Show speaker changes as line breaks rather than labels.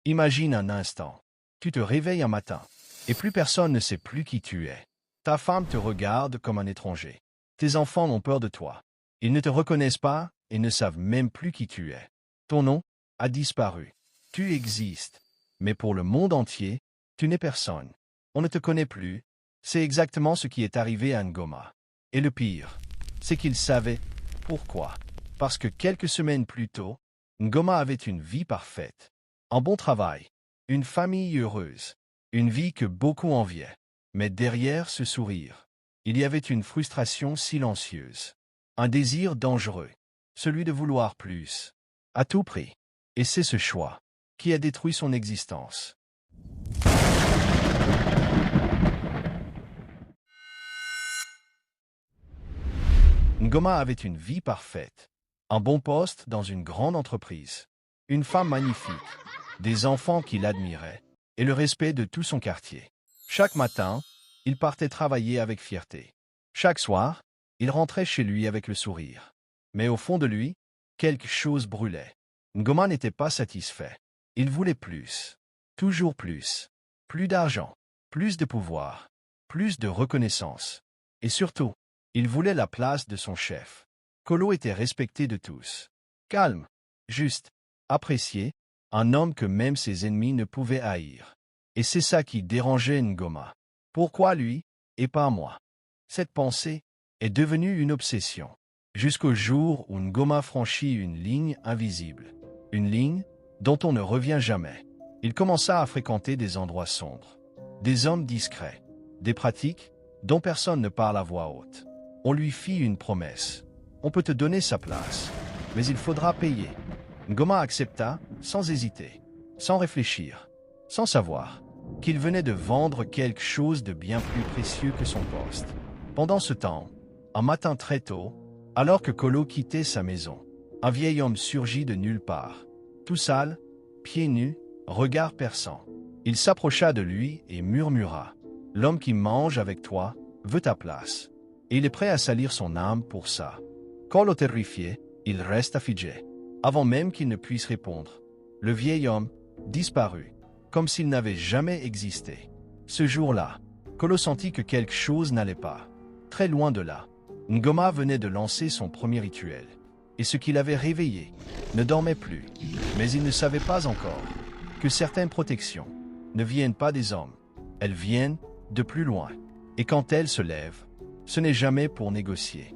Imagine un instant. Tu te réveilles un matin, et plus personne ne sait plus qui tu es. Ta femme te regarde comme un étranger. Tes enfants ont peur de toi. Ils ne te reconnaissent pas et ne savent même plus qui tu es. Ton nom a disparu. Tu existes, mais pour le monde entier, tu n'es personne. On ne te connaît plus. C'est exactement ce qui est arrivé à Ngoma. Et le pire, c'est qu'il savait pourquoi. Parce que quelques semaines plus tôt, Ngoma avait une vie parfaite. Un bon travail, une famille heureuse, une vie que beaucoup enviaient. Mais derrière ce sourire, il y avait une frustration silencieuse, un désir dangereux, celui de vouloir plus, à tout prix. Et c'est ce choix qui a détruit son existence. Ngoma avait une vie parfaite, un bon poste dans une grande entreprise, une femme magnifique, des enfants qui l'admiraient, et le respect de tout son quartier. Chaque matin, il partait travailler avec fierté. Chaque soir, il rentrait chez lui avec le sourire. Mais au fond de lui, quelque chose brûlait. Ngoma n'était pas satisfait. Il voulait plus. Toujours plus. Plus d'argent, plus de pouvoir, plus de reconnaissance. Et surtout, il voulait la place de son chef. Kolo était respecté de tous. Calme, juste, apprécié, un homme que même ses ennemis ne pouvaient haïr. Et c'est ça qui dérangeait Ngoma. Pourquoi lui, et pas moi? Cette pensée est devenue une obsession. Jusqu'au jour où Ngoma franchit une ligne invisible. Une ligne dont on ne revient jamais. Il commença à fréquenter des endroits sombres. Des hommes discrets. Des pratiques dont personne ne parle à voix haute. On lui fit une promesse. On peut te donner sa place, mais il faudra payer. Ngoma accepta sans hésiter, sans réfléchir, sans savoir qu'il venait de vendre quelque chose de bien plus précieux que son poste. Pendant ce temps, un matin très tôt, alors que Kolo quittait sa maison, un vieil homme surgit de nulle part. Tout sale, pieds nus, regard perçant. Il s'approcha de lui et murmura « L'homme qui mange avec toi veut ta place. » Et il est prêt à salir son âme pour ça. Kolo terrifié, il resta figé. Avant même qu'il ne puisse répondre, le vieil homme disparut, comme s'il n'avait jamais existé. Ce jour-là, Kolo sentit que quelque chose n'allait pas. Très loin de là, Ngoma venait de lancer son premier rituel. Et ce qui l'avait réveillé ne dormait plus. Mais il ne savait pas encore que certaines protections ne viennent pas des hommes. Elles viennent de plus loin. Et quand elles se lèvent, ce n'est jamais pour négocier.